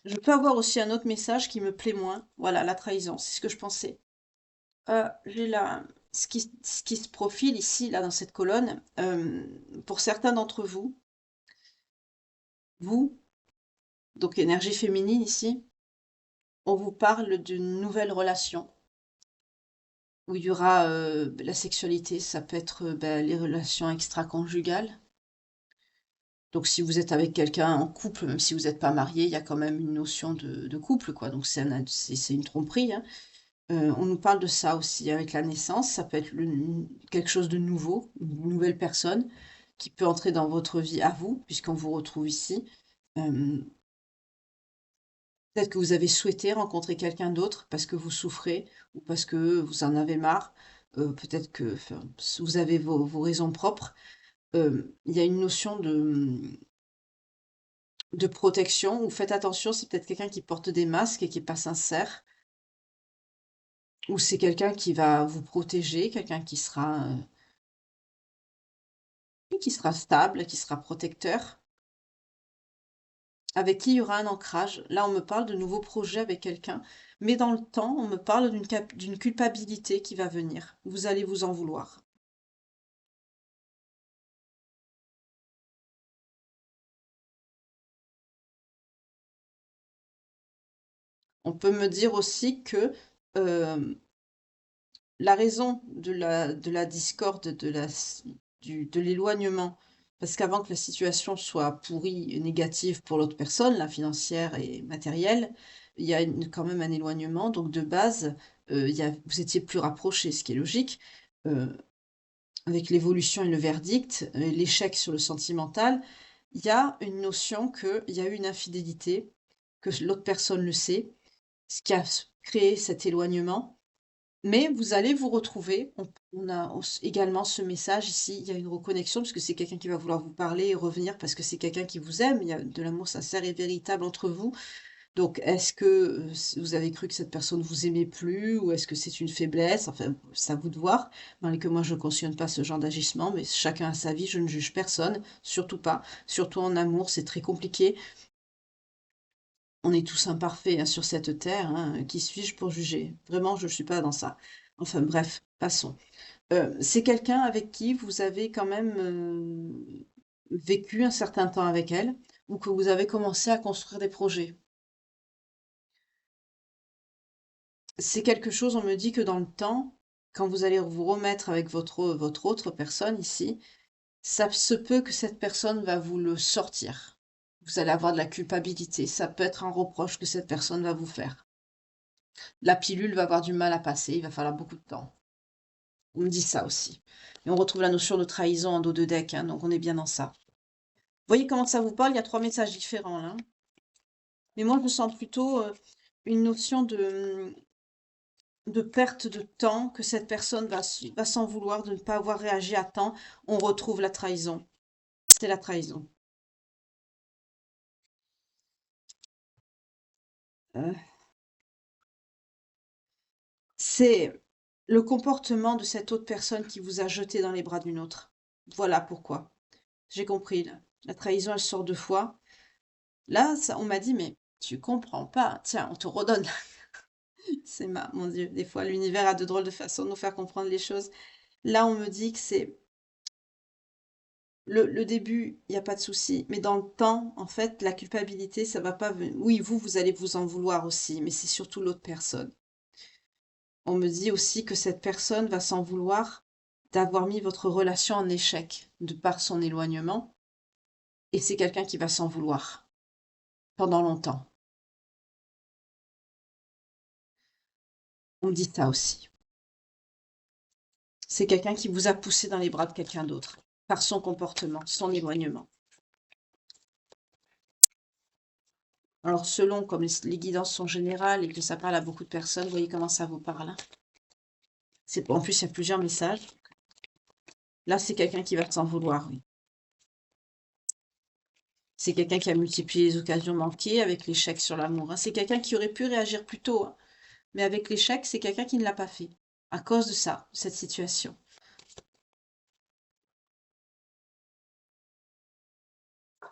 Je peux avoir aussi un autre message qui me plaît moins. Voilà, la trahison, c'est ce que je pensais. J'ai là ce qui se profile ici, là, dans cette colonne. Pour certains d'entre vous, donc énergie féminine ici, on vous parle d'une nouvelle relation où il y aura la sexualité, ça peut être les relations extra-conjugales. Donc si vous êtes avec quelqu'un en couple, même si vous n'êtes pas marié, il y a quand même une notion de couple, quoi. Donc c'est une tromperie, hein. On nous parle de ça aussi avec la naissance. Ça peut être quelque chose de nouveau, une nouvelle personne qui peut entrer dans votre vie à vous, puisqu'on vous retrouve ici. Euh, Peut-être que vous avez souhaité rencontrer quelqu'un d'autre parce que vous souffrez ou parce que vous en avez marre. Peut-être que enfin, vous avez vos raisons propres. Il y a une notion de protection, ou faites attention, c'est peut-être quelqu'un qui porte des masques et qui est pas sincère, ou c'est quelqu'un qui va vous protéger, quelqu'un qui sera stable, qui sera protecteur, avec qui il y aura un ancrage. Là, on me parle de nouveaux projets avec quelqu'un, mais dans le temps, on me parle d'une culpabilité qui va venir. Vous allez vous en vouloir. On peut me dire aussi que euh, la raison de la discorde, de l'éloignement, parce qu'avant que la situation soit pourrie et négative pour l'autre personne, la financière et matérielle, il y a quand même un éloignement. Donc de base, vous étiez plus rapprochés, ce qui est logique. Euh, avec l'évolution et le verdict, l'échec sur le sentimental, il y a une notion qu'il y a eu une infidélité, que l'autre personne le sait, ce qui a créé cet éloignement. Mais vous allez vous retrouver. On a également ce message ici. Il y a une reconnexion parce que c'est quelqu'un qui va vouloir vous parler et revenir parce que c'est quelqu'un qui vous aime. Il y a de l'amour sincère et véritable entre vous. Donc, est-ce que vous avez cru que cette personne vous aimait plus ou est-ce que c'est une faiblesse? Enfin, c'est à vous de voir. Malgré que moi, je ne cautionne pas ce genre d'agissement, mais chacun a sa vie. Je ne juge personne, surtout pas. Surtout en amour, c'est très compliqué. On est tous imparfaits hein, sur cette terre. Hein. Qui suis-je pour juger? Vraiment, je ne suis pas dans ça. Enfin bref, passons. C'est quelqu'un avec qui vous avez quand même vécu un certain temps avec elle, ou que vous avez commencé à construire des projets. C'est quelque chose, on me dit que dans le temps, quand vous allez vous remettre avec votre autre personne ici, ça se peut que cette personne va vous le sortir. Vous allez avoir de la culpabilité. Ça peut être un reproche que cette personne va vous faire. La pilule va avoir du mal à passer, il va falloir beaucoup de temps. On me dit ça aussi. Et on retrouve la notion de trahison en dos de deck, hein, donc on est bien dans ça. Vous voyez comment ça vous parle? Il y a 3 messages différents là. Mais moi, je sens plutôt une notion de perte de temps, que cette personne va s'en vouloir de ne pas avoir réagi à temps. On retrouve la trahison. C'est la trahison. Euh, c'est le comportement de cette autre personne qui vous a jeté dans les bras d'une autre. Voilà pourquoi. J'ai compris. Là. La trahison, elle sort 2 fois. Là, ça, on m'a dit, mais tu comprends pas. Tiens, on te redonne. Mon Dieu, des fois, l'univers a de drôles de façons de nous faire comprendre les choses. Là, on me dit que c'est le début, il n'y a pas de souci. Mais dans le temps, en fait, la culpabilité, ça va pas venir. Oui, vous allez vous en vouloir aussi, mais c'est surtout l'autre personne. On me dit aussi que cette personne va s'en vouloir d'avoir mis votre relation en échec de par son éloignement. Et c'est quelqu'un qui va s'en vouloir pendant longtemps. On me dit ça aussi. C'est quelqu'un qui vous a poussé dans les bras de quelqu'un d'autre par son comportement, son éloignement. Alors, selon comme les guidances sont générales et que ça parle à beaucoup de personnes, vous voyez comment ça vous parle. Hein. En plus, il y a plusieurs messages. Là, c'est quelqu'un qui va s'en vouloir, oui. C'est quelqu'un qui a multiplié les occasions manquées avec l'échec sur l'amour. Hein. C'est quelqu'un qui aurait pu réagir plus tôt. Hein. Mais avec l'échec, c'est quelqu'un qui ne l'a pas fait. À cause de ça, cette situation.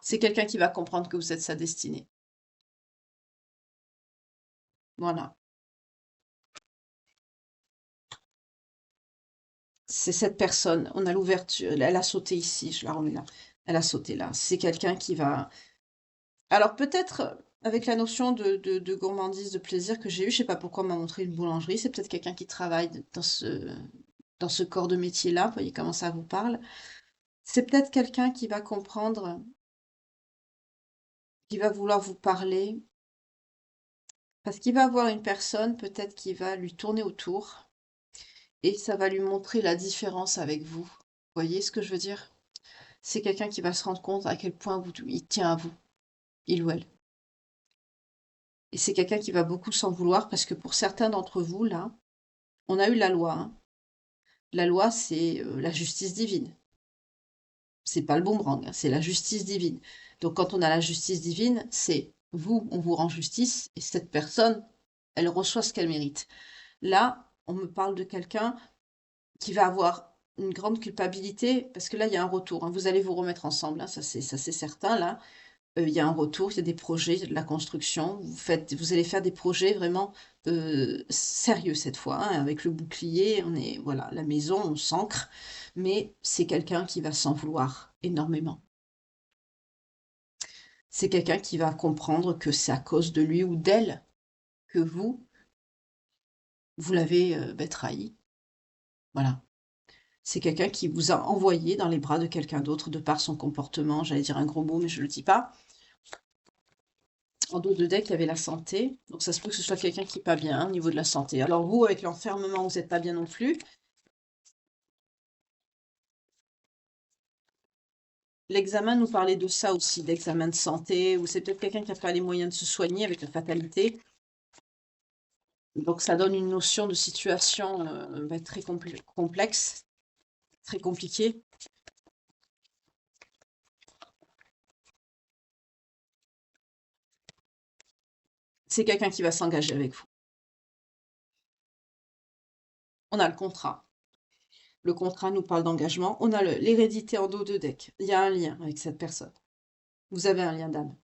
C'est quelqu'un qui va comprendre que vous êtes sa destinée. Voilà. C'est cette personne. On a l'ouverture. Elle a sauté ici. Je la remets là. Elle a sauté là. C'est quelqu'un qui va... Alors peut-être avec la notion de gourmandise, de plaisir que j'ai eu, je sais pas pourquoi on m'a montré une boulangerie. C'est peut-être quelqu'un qui travaille dans ce corps de métier-là. Vous voyez comment ça vous parle. C'est peut-être quelqu'un qui va comprendre, qui va vouloir vous parler, parce qu'il va avoir une personne peut-être qui va lui tourner autour et ça va lui montrer la différence avec vous. Vous voyez ce que je veux dire? C'est quelqu'un qui va se rendre compte à quel point il tient à vous, il ou elle. Et c'est quelqu'un qui va beaucoup s'en vouloir parce que pour certains d'entre vous, là, on a eu la loi, hein. La loi, c'est la justice divine. C'est pas le boomerang, hein, c'est la justice divine. Donc quand on a la justice divine, c'est vous, on vous rend justice et cette personne, elle reçoit ce qu'elle mérite. Là, on me parle de quelqu'un qui va avoir une grande culpabilité, parce que là, il y a un retour, hein. Vous allez vous remettre ensemble, hein, ça c'est certain, là. Il y a un retour, il y a des projets, il y a de la construction. Vous allez faire des projets vraiment sérieux cette fois, hein, avec le bouclier, on est, voilà, la maison, on s'ancre, mais c'est quelqu'un qui va s'en vouloir énormément. C'est quelqu'un qui va comprendre que c'est à cause de lui ou d'elle que vous l'avez trahi. Voilà. C'est quelqu'un qui vous a envoyé dans les bras de quelqu'un d'autre de par son comportement. J'allais dire un gros mot, mais je ne le dis pas. En dos de deck, il y avait la santé. Donc ça se peut que ce soit quelqu'un qui n'est pas bien au niveau de la santé. Alors vous, avec l'enfermement, vous n'êtes pas bien non plus. L'examen nous parlait de ça aussi, d'examen de santé, ou c'est peut-être quelqu'un qui n'a pas les moyens de se soigner avec la fatalité. Donc ça donne une notion de situation très complexe, très compliquée. C'est quelqu'un qui va s'engager avec vous. On a le contrat. Le contrat nous parle d'engagement. On a l'hérédité en dos de deck. Il y a un lien avec cette personne. Vous avez un lien d'âme.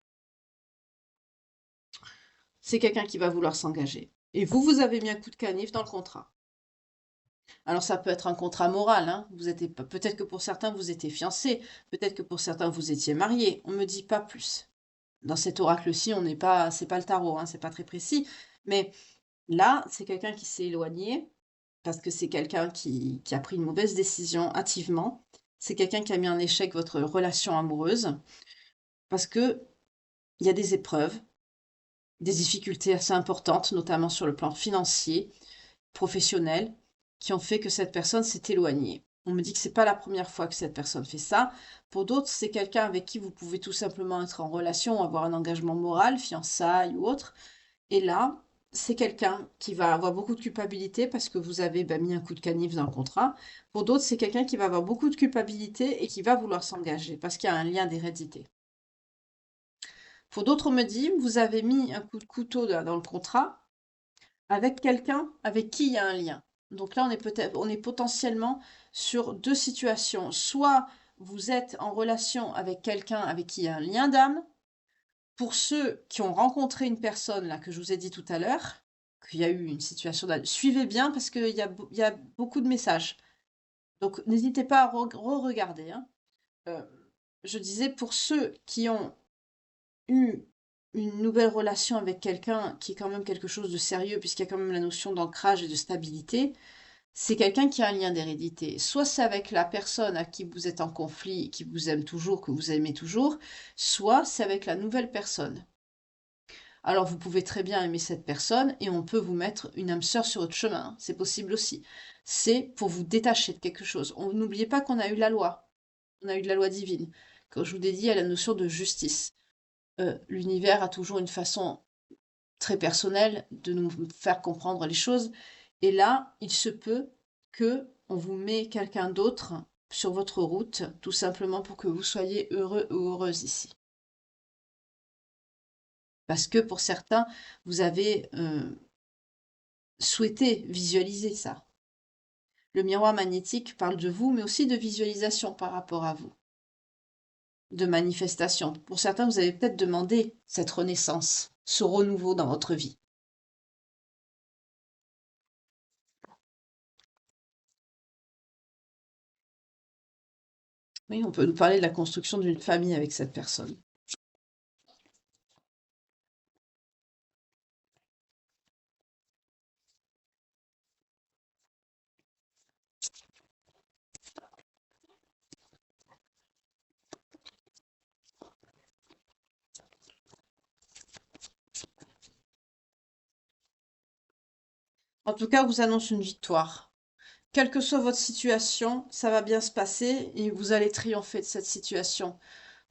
C'est quelqu'un qui va vouloir s'engager. Et vous, vous avez mis un coup de canif dans le contrat. Alors ça peut être un contrat moral, hein. Peut-être que pour certains, vous étiez fiancés. Peut-être que pour certains, vous étiez mariés. On ne me dit pas plus. Dans cet oracle-ci, on n'est pas, c'est pas le tarot, hein, c'est pas très précis. Mais là, c'est quelqu'un qui s'est éloigné parce que c'est quelqu'un qui a pris une mauvaise décision hâtivement. C'est quelqu'un qui a mis en échec votre relation amoureuse parce que il y a des épreuves, des difficultés assez importantes, notamment sur le plan financier, professionnel, qui ont fait que cette personne s'est éloignée. On me dit que c'est pas la première fois que cette personne fait ça. Pour d'autres, c'est quelqu'un avec qui vous pouvez tout simplement être en relation, avoir un engagement moral, fiançailles ou autre. Et là, c'est quelqu'un qui va avoir beaucoup de culpabilité parce que vous avez mis un coup de canif dans le contrat. Pour d'autres, c'est quelqu'un qui va avoir beaucoup de culpabilité et qui va vouloir s'engager parce qu'il y a un lien d'hérédité. Pour d'autres, on me dit, vous avez mis un coup de couteau dans le contrat avec quelqu'un avec qui il y a un lien. Donc là, on est potentiellement sur deux situations. Soit vous êtes en relation avec quelqu'un avec qui il y a un lien d'âme. Pour ceux qui ont rencontré une personne là que je vous ai dit tout à l'heure, qu'il y a eu une situation d'âme, suivez bien parce qu'il y a beaucoup de messages. Donc n'hésitez pas à re-regarder, hein. Euh, je disais pour ceux qui ont eu une nouvelle relation avec quelqu'un qui est quand même quelque chose de sérieux, puisqu'il y a quand même la notion d'ancrage et de stabilité, c'est quelqu'un qui a un lien d'hérédité. Soit c'est avec la personne à qui vous êtes en conflit, qui vous aime toujours, que vous aimez toujours, soit c'est avec la nouvelle personne. Alors vous pouvez très bien aimer cette personne et on peut vous mettre une âme sœur sur votre chemin, hein. C'est possible aussi. C'est pour vous détacher de quelque chose. N'oubliez pas qu'on a eu la loi. On a eu de la loi divine. Quand je vous dédie à la notion de justice. L'univers a toujours une façon très personnelle de nous faire comprendre les choses. Et là, il se peut que on vous met quelqu'un d'autre sur votre route, tout simplement pour que vous soyez heureux ou heureuse ici. Parce que pour certains, vous avez souhaitez visualiser ça. Le miroir magnétique parle de vous, mais aussi de visualisation par rapport à vous, de manifestation. Pour certains, vous avez peut-être demandé cette renaissance, ce renouveau dans votre vie. Oui, on peut nous parler de la construction d'une famille avec cette personne. En tout cas, on vous annonce une victoire. Quelle que soit votre situation, ça va bien se passer et vous allez triompher de cette situation.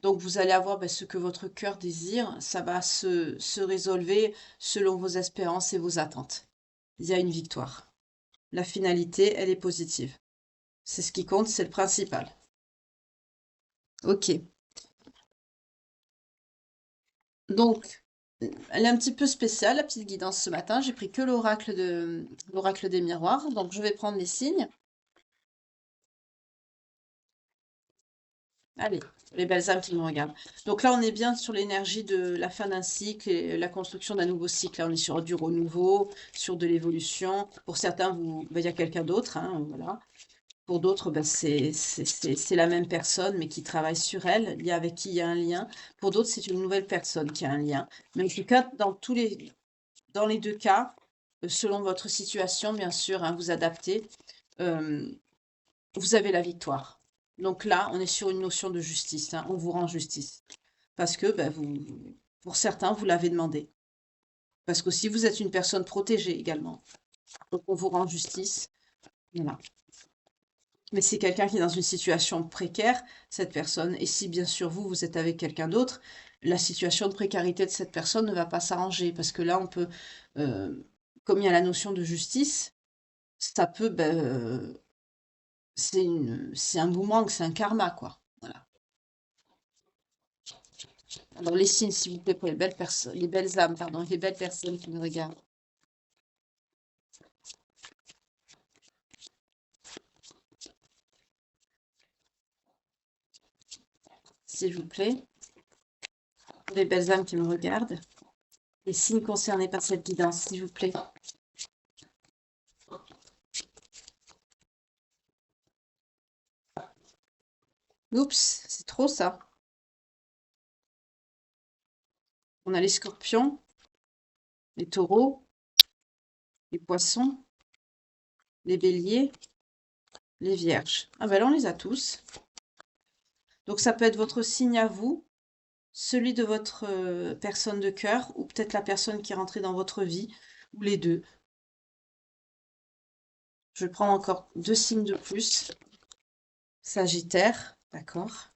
Donc vous allez avoir ce que votre cœur désire, ça va se résolver selon vos espérances et vos attentes. Il y a une victoire. La finalité, elle est positive. C'est ce qui compte, c'est le principal. Ok. Donc, elle est un petit peu spéciale, la petite guidance ce matin. J'ai pris que l'oracle des miroirs. Donc, je vais prendre les signes. Allez, les belles âmes qui me regardent. Donc là, on est bien sur l'énergie de la fin d'un cycle et la construction d'un nouveau cycle. Là, on est sur du renouveau, sur de l'évolution. Pour certains, il y a quelqu'un d'autre, hein, voilà. Pour d'autres, c'est la même personne, mais qui travaille sur elle, avec qui il y a un lien. Pour d'autres, c'est une nouvelle personne qui a un lien. Mais en tout cas, dans les deux cas, selon votre situation, bien sûr, hein, vous adaptez, euh, vous avez la victoire. Donc là, on est sur une notion de justice, hein, on vous rend justice. Parce que pour certains, vous l'avez demandé. Parce que si vous êtes une personne protégée également, donc on vous rend justice. Voilà. Mais c'est quelqu'un qui est dans une situation précaire, cette personne, et si bien sûr vous êtes avec quelqu'un d'autre, la situation de précarité de cette personne ne va pas s'arranger, parce que là, on peut, euh, comme il y a la notion de justice, ça peut, c'est un boomerang, c'est un karma, quoi. Voilà. Alors les signes, s'il vous plaît, pour les belles personnes, les belles âmes, pardon, les belles personnes qui me regardent. S'il vous plaît, pour les belles âmes qui me regardent, les signes concernés par cette guidance, s'il vous plaît. Oups, c'est trop ça. On a les scorpions, les taureaux, les poissons, les béliers, les vierges. Ah ben là, on les a tous. Donc ça peut être votre signe à vous, celui de votre personne de cœur, ou peut-être la personne qui est rentrée dans votre vie, ou les deux. Je prends encore deux signes de plus. Sagittaire, d'accord.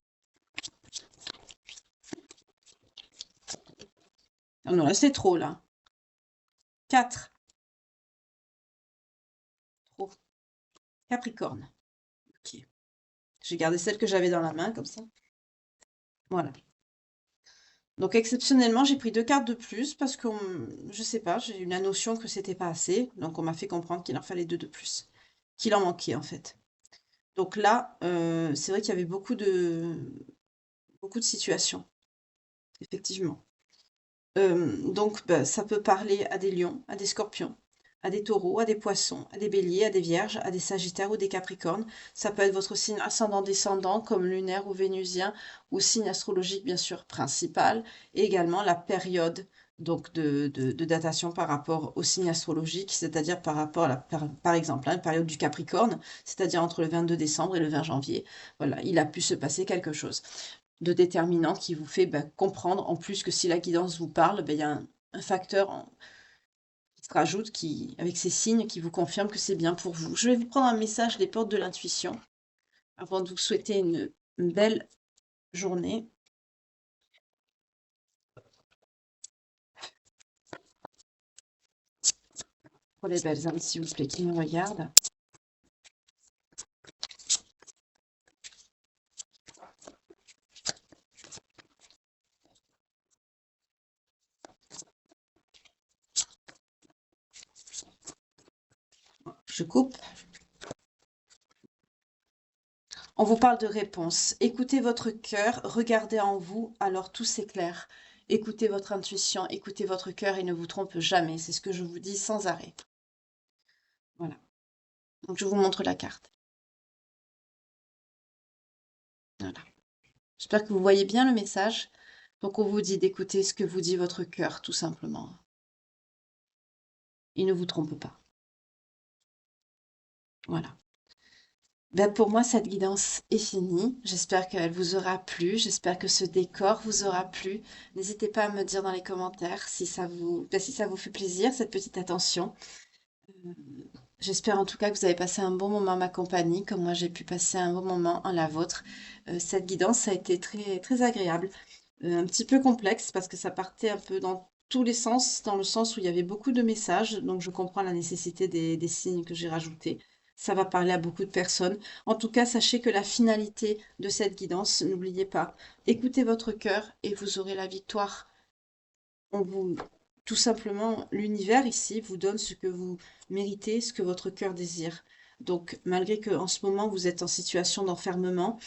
Ah non, là c'est trop là. 4, trop. Capricorne. Ok. J'ai gardé celle que j'avais dans la main, comme ça. Voilà. Donc exceptionnellement, j'ai pris deux cartes de plus parce que, je sais pas, j'ai eu la notion que c'était pas assez. Donc on m'a fait comprendre qu'il en fallait deux de plus. Qu'il en manquait en fait. Donc là, c'est vrai qu'il y avait beaucoup de situations, effectivement. Donc ça peut parler à des lions, à des scorpions, à des taureaux, à des poissons, à des béliers, à des vierges, à des sagittaires ou des capricornes. Ça peut être votre signe ascendant-descendant comme lunaire ou vénusien ou signe astrologique bien sûr principal et également la période donc de datation par rapport au signe astrologique, c'est-à-dire par rapport à par exemple, hein, la période du Capricorne, c'est-à-dire entre le 22 décembre et le 20 janvier. Voilà, il a pu se passer quelque chose de déterminant qui vous fait comprendre en plus que si la guidance vous parle, il y a un facteur qui se rajoute avec ces signes qui vous confirme que c'est bien pour vous. Je vais vous prendre un message des portes de l'intuition avant de vous souhaiter une belle journée. Pour les belles âmes, s'il vous plaît, qui me regardent. Je coupe. On vous parle de réponse. Écoutez votre cœur, regardez en vous, alors tout s'éclaire. Écoutez votre intuition, écoutez votre cœur, il ne vous trompe jamais. C'est ce que je vous dis sans arrêt. Voilà. Donc je vous montre la carte. Voilà. J'espère que vous voyez bien le message. Donc on vous dit d'écouter ce que vous dit votre cœur, tout simplement. Il ne vous trompe pas. Voilà. Ben pour moi, cette guidance est finie. J'espère qu'elle vous aura plu. J'espère que ce décor vous aura plu. N'hésitez pas à me dire dans les commentaires si si ça vous fait plaisir, cette petite attention. Euh, J'espère en tout cas que vous avez passé un bon moment à ma compagnie, comme moi j'ai pu passer un bon moment en la vôtre. Cette guidance a été très, très agréable. Un petit peu complexe parce que ça partait un peu dans tous les sens, dans le sens où il y avait beaucoup de messages, donc je comprends la nécessité des signes que j'ai rajoutés. Ça va parler à beaucoup de personnes. En tout cas, sachez que la finalité de cette guidance, n'oubliez pas, écoutez votre cœur et vous aurez la victoire. On vous, tout simplement, l'univers ici vous donne ce que vous méritez, ce que votre cœur désire. Donc, malgré que en ce moment vous êtes en situation d'enfermement,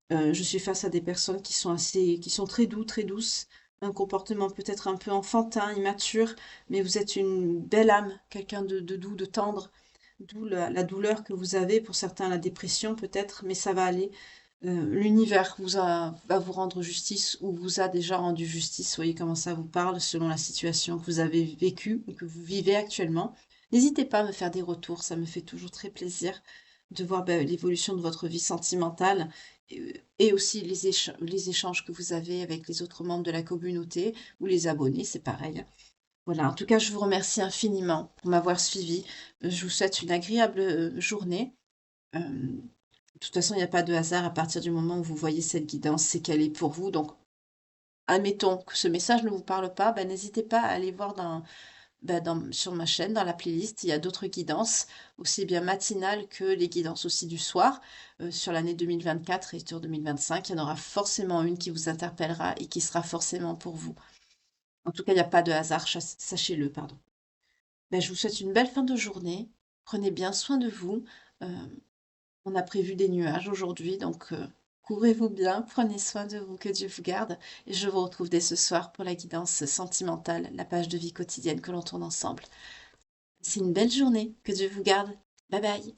je suis face à des personnes qui sont très doux, très douces, un comportement peut-être un peu enfantin, immature, mais vous êtes une belle âme, quelqu'un de doux, de tendre, d'où la douleur que vous avez, pour certains la dépression peut-être, mais ça va aller. L'univers va vous rendre justice ou vous a déjà rendu justice. Voyez comment ça vous parle selon la situation que vous avez vécue ou que vous vivez actuellement. N'hésitez pas à me faire des retours, ça me fait toujours très plaisir de voir l'évolution de votre vie sentimentale et aussi les échanges que vous avez avec les autres membres de la communauté ou les abonnés, c'est pareil. Voilà, en tout cas, je vous remercie infiniment pour m'avoir suivi. Je vous souhaite une agréable journée. Euh, de toute façon, il n'y a pas de hasard à partir du moment où vous voyez cette guidance, c'est qu'elle est pour vous. Donc, admettons que ce message ne vous parle pas, ben, n'hésitez pas à aller voir sur ma chaîne, dans la playlist, il y a d'autres guidances, aussi bien matinales que les guidances aussi du soir. Sur l'année 2024 et sur 2025, il y en aura forcément une qui vous interpellera et qui sera forcément pour vous. En tout cas, il n'y a pas de hasard, sachez-le, pardon. Ben, je vous souhaite une belle fin de journée. Prenez bien soin de vous. Euh, on a prévu des nuages aujourd'hui, donc couvrez-vous bien, prenez soin de vous, que Dieu vous garde. Et je vous retrouve dès ce soir pour la guidance sentimentale, la page de vie quotidienne que l'on tourne ensemble. C'est une belle journée, que Dieu vous garde. Bye bye.